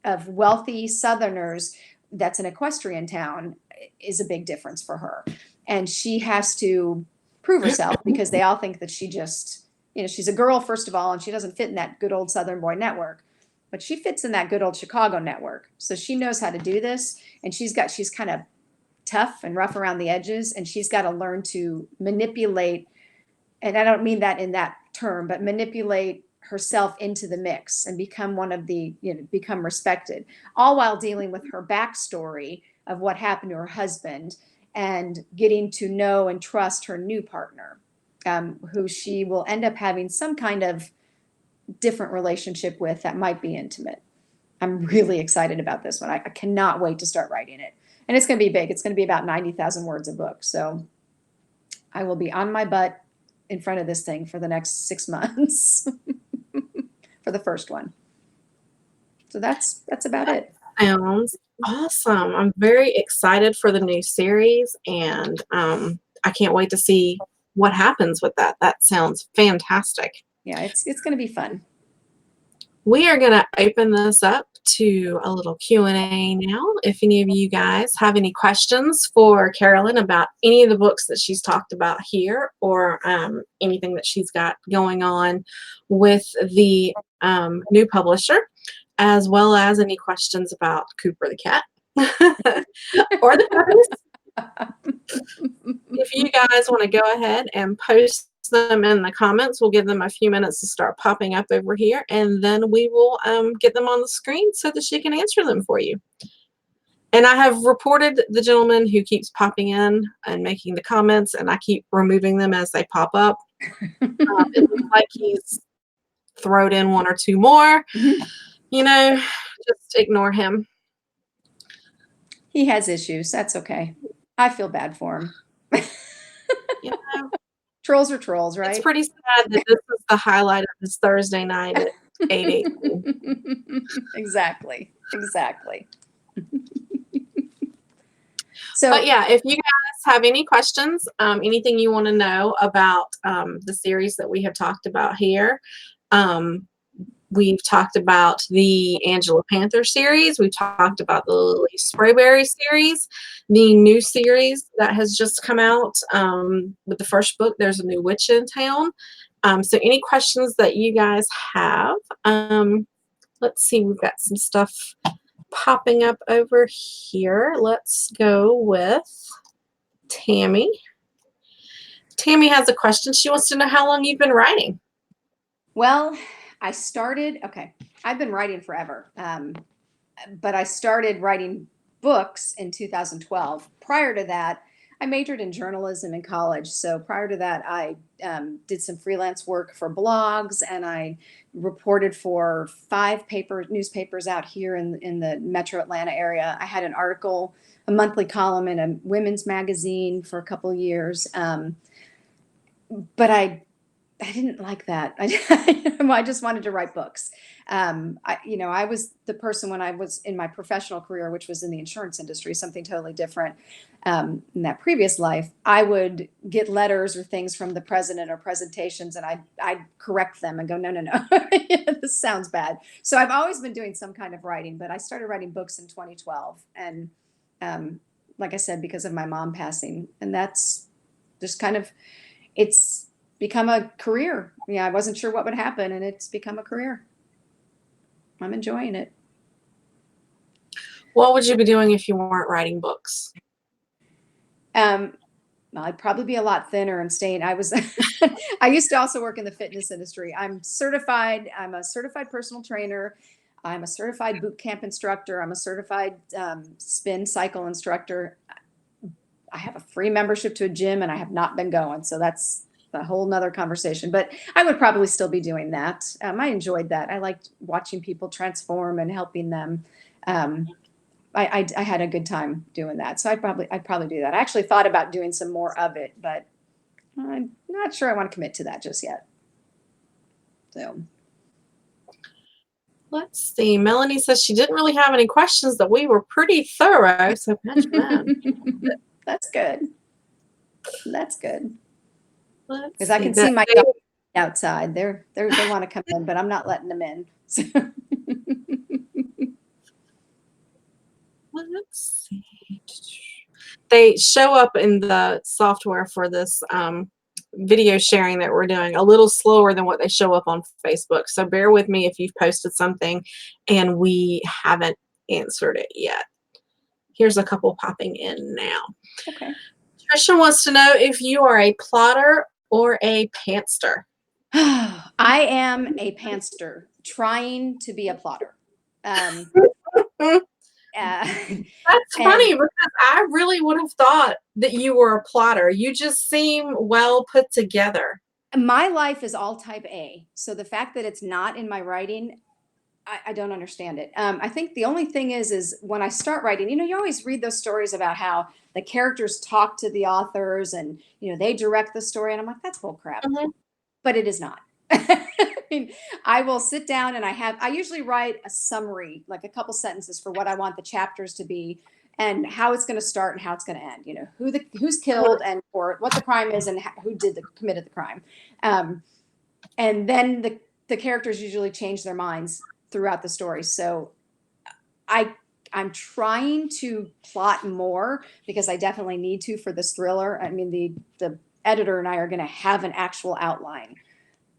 of wealthy Southerners that's an equestrian town, is a big difference for her. And she has to prove herself because they all think that she just, she's a girl, first of all, and she doesn't fit in that good old Southern boy network, but she fits in that good old Chicago network. So she knows how to do this, and she's kind of tough and rough around the edges, and she's got to learn to manipulate, and I don't mean that in that term, but manipulate herself into the mix and become become respected, all while dealing with her backstory of what happened to her husband and getting to know and trust her new partner, who she will end up having some kind of different relationship with that might be intimate. I'm really excited about this one. I cannot wait to start writing it. And it's going to be big. It's going to be about 90,000 words a book. So I will be on my butt in front of this thing for the next 6 months for the first one. So that's about it. Sounds awesome. I'm very excited for the new series, and I can't wait to see what happens with that. That sounds fantastic. Yeah, it's going to be fun. We are going to open this up to a little Q&A now. If any of you guys have any questions for Carolyn about any of the books that she's talked about here, or anything that she's got going on with the new publisher, as well as any questions about Cooper the cat or the puppies. If you guys want to go ahead and post them in the comments, we'll give them a few minutes to start popping up over here, and then we will get them on the screen so that she can answer them for you. And I have reported the gentleman who keeps popping in and making the comments, and I keep removing them as they pop up. It looks like he's thrown in 1 or 2 more. Just ignore him. He has issues. That's okay. I feel bad for him. Trolls are trolls, right? It's pretty sad that this is the highlight of this Thursday night at 8:18. Exactly. But yeah, if you guys have any questions, anything you want to know about the series that we have talked about here, we've talked about the Angela Panther series. We've talked about the Lily Sprayberry series, the new series that has just come out with the first book, There's a New Witch in Town. So any questions that you guys have, let's see, we've got some stuff popping up over here. Let's go with Tammy. Tammy has a question. She wants to know how long you've been writing. Well, I've been writing forever, but I started writing books in 2012. Prior to that, I majored in journalism in college. So prior to that, I did some freelance work for blogs, and I reported for 5 newspapers out here in the Metro Atlanta area. I had a monthly column in a women's magazine for a couple of years. But I didn't like that. I just wanted to write books. I was the person when I was in my professional career, which was in the insurance industry, something totally different. In that previous life, I would get letters or things from the president or presentations, and I'd correct them and go, no, no, no, this sounds bad. So I've always been doing some kind of writing, but I started writing books in 2012, and like I said, because of my mom passing, and that's just kind of it's become a career. Yeah, I wasn't sure what would happen, and it's become a career. I'm enjoying it. What would you be doing if you weren't writing books? Well, I'd probably be a lot thinner and staying. I used to also work in the fitness industry. I'm certified. I'm a certified personal trainer. I'm a certified boot camp instructor. I'm a certified spin cycle instructor. I have a free membership to a gym, and I have not been going. So that's a whole nother conversation, but I would probably still be doing that. I enjoyed that. I liked watching people transform and helping them. I had a good time doing that. So I'd probably do that. I actually thought about doing some more of it, but I'm not sure I want to commit to that just yet. So Let's see. Melanie says she didn't really have any questions, that we were pretty thorough. So that's good. That's good. Because let's I can see my dog outside. They want to come in, but I'm not letting them in. So. Let's see. They show up in the software for this video sharing that we're doing a little slower than what they show up on Facebook. So bear with me if you've posted something and we haven't answered it yet. Here's a couple popping in now. Okay. Trisha wants to know if you are a plotter or a pantster. I am a pantster trying to be a plotter. That's funny, because I really would have thought that you were a plotter. You just seem well put together. My life is all type A. So the fact that it's not in my writing, I don't understand it. I think the only thing is when I start writing, you always read those stories about how the characters talk to the authors and, they direct the story. And I'm like, that's bull crap. Mm-hmm. But it is not. I mean, I will sit down and I usually write a summary, like a couple sentences for what I want the chapters to be and how it's going to start and how it's going to end, who's killed and or what the crime is and who committed the crime. And then the characters usually change their minds throughout the story. So I'm trying to plot more because I definitely need to for this thriller. I mean, the editor and I are going to have an actual outline.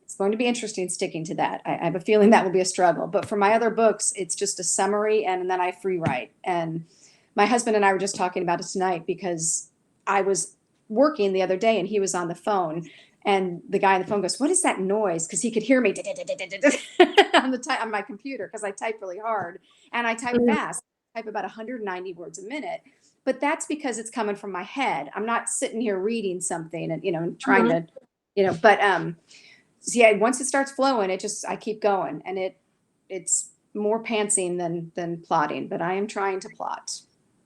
It's going to be interesting sticking to that. I have a feeling that will be a struggle. But for my other books, it's just a summary and then I free write. And my husband and I were just talking about it tonight because I was working the other day and he was on the phone. And the guy on the phone goes, "What is that noise?" Because he could hear me on my computer because I type really hard and I type fast. I type about 190 words a minute. But that's because it's coming from my head. I'm not sitting here reading something and trying to, but so yeah, once it starts flowing, I keep going, and it's more pantsing than plotting. But I am trying to plot.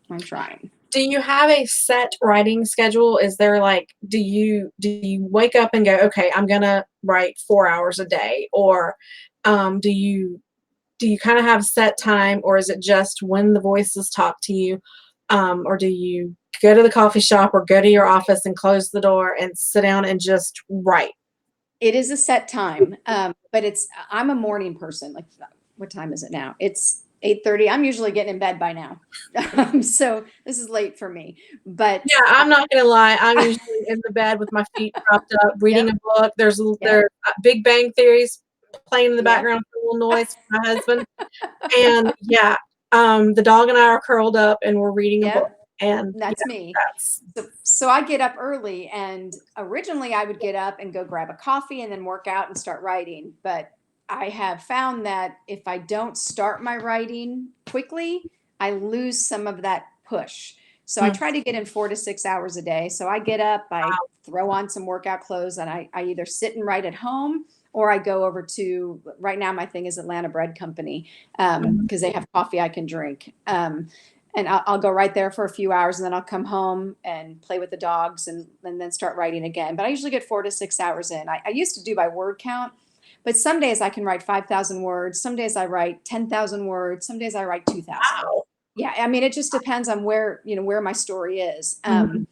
I'm trying. Do you have a set writing schedule? Is there do you wake up and go, okay, I'm gonna write 4 hours a day, or do you kind of have set time, or is it just when the voices talk to you, or do you go to the coffee shop or go to your office and close the door and sit down and just write? It is a set time, but I'm a morning person. Like, what time is it now? It's 8:30. I'm usually getting in bed by now. So this is late for me, but yeah, I'm not going to lie. I'm usually in the bed with my feet propped up, reading a book. There's Big Bang Theories playing in the background for a little noise for my husband. And the dog and I are curled up and we're reading a book. And that's me. So I get up early, and originally I would get up and go grab a coffee and then work out and start writing. But I have found that if I don't start my writing quickly, I lose some of that push. So I try to get in 4 to 6 hours a day. So I get up, I throw on some workout clothes, and I either sit and write at home, or I go over to, right now my thing is Atlanta Bread Company, because they have coffee I can drink. and I'll go right there for a few hours, and then I'll come home and play with the dogs, and then start writing again. But I usually get 4 to 6 hours in. I used to do by word count, but some days I can write 5,000 words. Some days I write 10,000 words. Some days I write 2,000. Wow. Yeah, I mean, it just depends on where my story is. Mhm.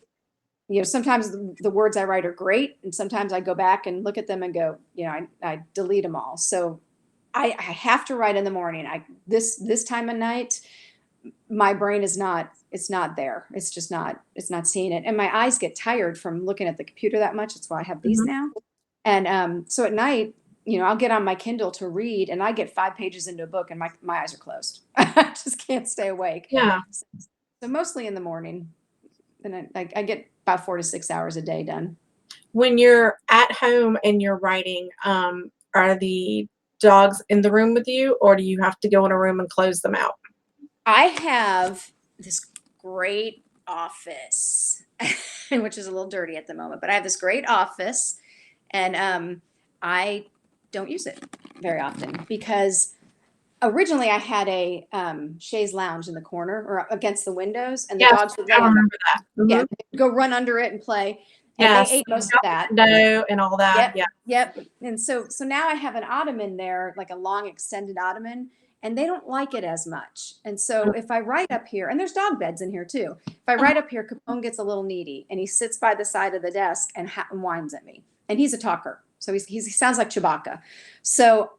Sometimes the words I write are great, and sometimes I go back and look at them and go, I delete them all. So I have to write in the morning. This time of night, my brain is not, it's not there. It's not seeing it. And my eyes get tired from looking at the computer that much. That's why I have these Mhm. now. And so at night, I'll get on my Kindle to read, and I get 5 pages into a book and my eyes are closed. I just can't stay awake. Yeah. So mostly in the morning, and I get about 4 to 6 hours a day done. When you're at home and you're writing, are the dogs in the room with you, or do you have to go in a room and close them out? I have this great office, which is a little dirty at the moment, but I have this great office, and I don't use it very often because originally I had a chaise lounge in the corner or against the windows, and the Yes, dogs would I lay in there. remember that. Yeah, Mhm. they'd go run under it and play, and they Yes, ate most of out that. the window and all that, Yep, yeah. yep. And so now I have an ottoman there, like a long extended ottoman, and they don't like it as much. And so if I write up here, and there's dog beds in here too. If I write up here, Capone gets a little needy, and he sits by the side of the desk and whines at me. And he's a talker, so he sounds like Chewbacca. So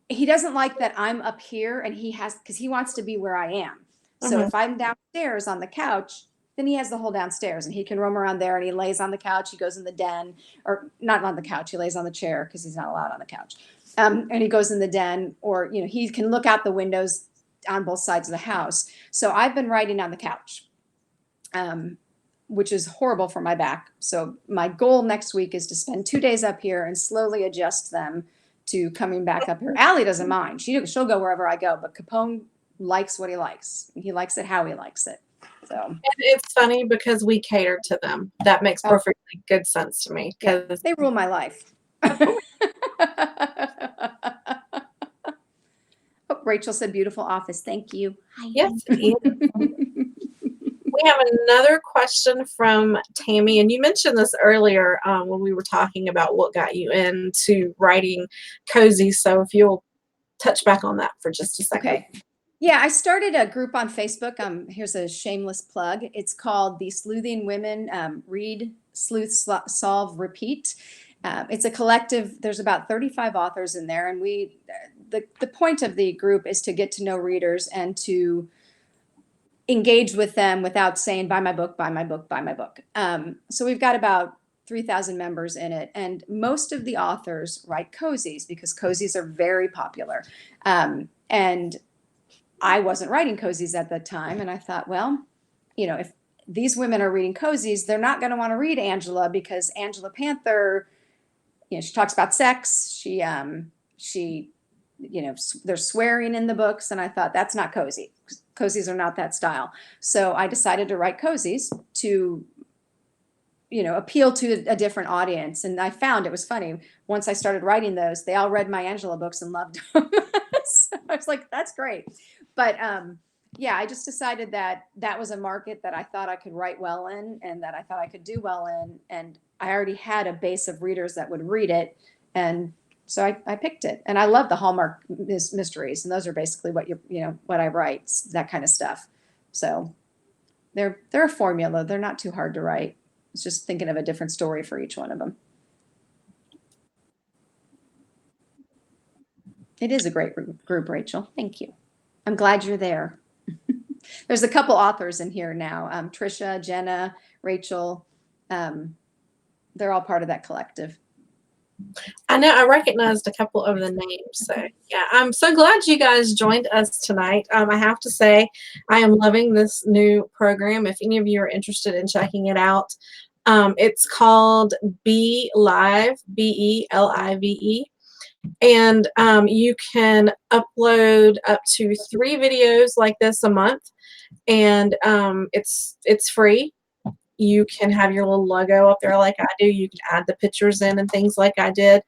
he doesn't like that I'm up here, and because he wants to be where I am. So Mhm. if I'm downstairs on the couch, then he has the whole downstairs, and he can roam around there, and he lays on the couch. He goes in the den, or not on the couch. He lays on the chair because he's not allowed on the couch. And he goes in the den, or, he can look out the windows on both sides of the house. So I've been writing on the couch, which is horrible for my back. So my goal next week is to spend 2 days up here and slowly adjust them to coming back up here. Allie doesn't mind. She'll go wherever I go, but Capone likes what he likes. He likes it how he likes it. So And it's funny because we cater to them. That makes oh, perfectly good sense to me yeah, because they rule my life. of course. Oh, Rachel said, beautiful office. Thank you. Yes, it is. We have another question from Tammy, and you mentioned this earlier, when we were talking about what got you into writing cozy, so if you'll touch back on that for just a second. Okay. Yeah, I started a group on Facebook. Here's a shameless plug. It's called the Sleuthing Women Read, Sleuth, Solve, Repeat. It's a collective. There's about 35 authors in there, and the point of the group is to get to know readers and to engage with them without saying, buy my book, buy my book, buy my book. So we've got about 3,000 members in it, and most of the authors write cozies because cozies are very popular. And I wasn't writing cozies at that time, and I thought, well, if these women are reading cozies, they're not going to want to read Angela, because Angela Panther, she talks about sex. She, there's swearing in the books, and I thought that's not cozy. Cozies are not that style. So I decided to write cozies to, appeal to a different audience. And I found it was funny. Once I started writing those, they all read my Angela books and loved them. So I was like, that's great. But yeah, I just decided that that was a market that I thought I could write well in, and that I thought I could do well in. And I already had a base of readers that would read it. And so I picked it. And I love the Hallmark mysteries. And those are basically what I write, that kind of stuff. So they're a formula. They're not too hard to write. It's just thinking of a different story for each one of them. It is a great group, Rachel. Thank you. I'm glad you're there. There's a couple authors in here now. Trisha, Jenna, Rachel. They're all part of that collective. I know I recognized a couple of the names. So yeah, I'm so glad you guys joined us tonight. I have to say, I am loving this new program. If any of you are interested in checking it out, it's called Be Live, BELIVE. And you can upload up to 3 videos like this a month, and it's free. You can have your little logo up there like I do. You can add the pictures in and things like I did.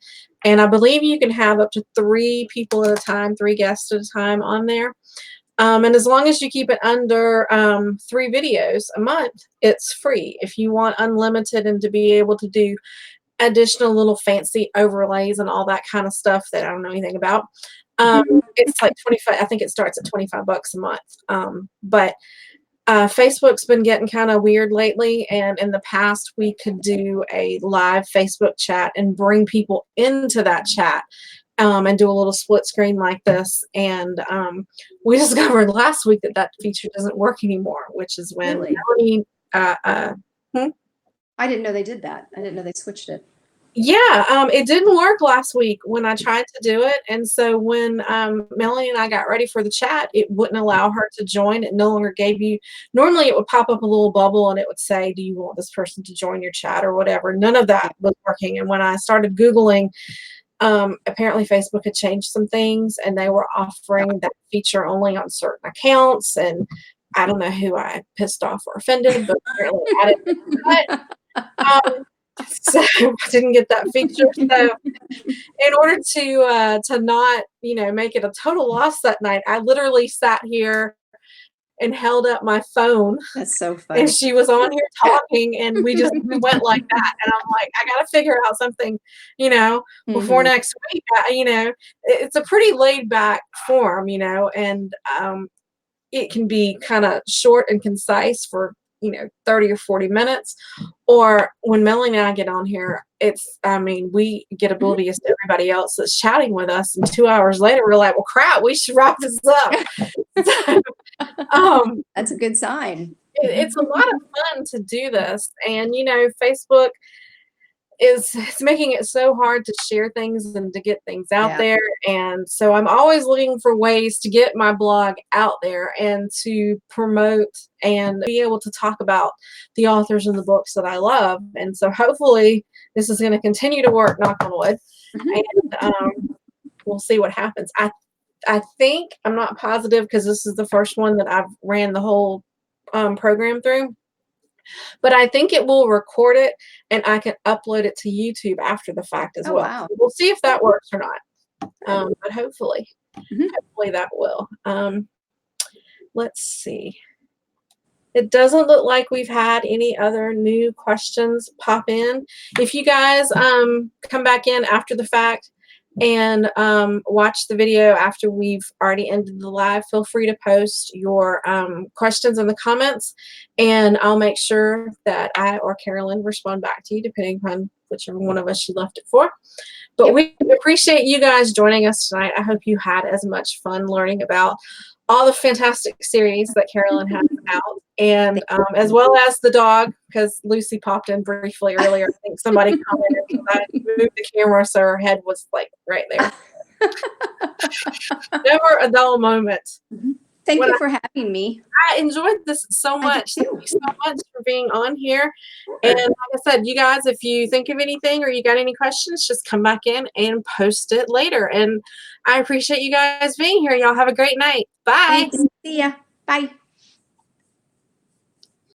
And I believe you can have up to 3 people at a time, 3 guests at a time on there. And as long as you keep it under 3 videos a month, it's free. If you want unlimited and to be able to do additional little fancy overlays and all that kind of stuff that I don't know anything about, it's like 25. I think it starts at $25 a month. But Facebook's been getting kind of weird lately, and in the past we could do a live Facebook chat and bring people into that chat, and do a little split screen like this. And we discovered last week that that feature doesn't work anymore, which is when Really? Melanie, hmm? I didn't know they did that. I didn't know they switched it. Yeah, it didn't work last week when I tried to do it. And so when Melanie and I got ready for the chat, it wouldn't allow her to join. It no longer gave you, normally it would pop up a little bubble and it would say, do you want this person to join your chat or whatever? None of that was working. And when I started Googling, apparently Facebook had changed some things and they were offering that feature only on certain accounts. And I don't know who I pissed off or offended, but apparently I didn't cut. So I didn't get that feature. So in order to not, make it a total loss that night, I literally sat here and held up my phone, That's so and funny. she was on here talking, and we went like that. And I'm like, I got to figure out something, before Mhm. next week. It's a pretty laid back form, and it can be kind of short and concise for 30 or 40 minutes. Or when Melanie and I get on here, we get oblivious to everybody else that's chatting with us, and 2 hours later we're like, well, crap, we should wrap this up. So, That's a good sign. it's a lot of fun to do this. And Facebook it's making it so hard to share things and to get things out Yeah. there. And so I'm always looking for ways to get my blog out there and to promote and be able to talk about the authors and the books that I love. And so hopefully this is going to continue to work, knock on wood. Mhm. And we'll see what happens. I think, I'm not positive because this is the first one that I've ran the whole program through. But I think it will record it and I can upload it to YouTube after the fact as Oh, well. wow. So we'll see if that works or not. But hopefully Mhm. that will. Let's see. It doesn't look like we've had any other new questions pop in. If you guys come back in after the fact and watch the video after we've already ended the live, feel free to post your questions in the comments, and I'll make sure that I or Carolyn respond back to you, depending upon whichever one of us you left it for. But Yep. we appreciate you guys joining us tonight. I hope you had as much fun learning about all the fantastic series that Carolyn has out, and as well as the dog, because Lucy popped in briefly earlier. I think somebody commented because I moved the camera so her head was like right there. Never a dull moment. Thank When you for having me. I enjoyed this so I much. did Thank too. you so much for being on here. And like I said, you guys, if you think of anything or you got any questions, just come back in and post it later. And I appreciate you guys being here. Y'all have a great night. Bye. Thanks. See ya. Bye.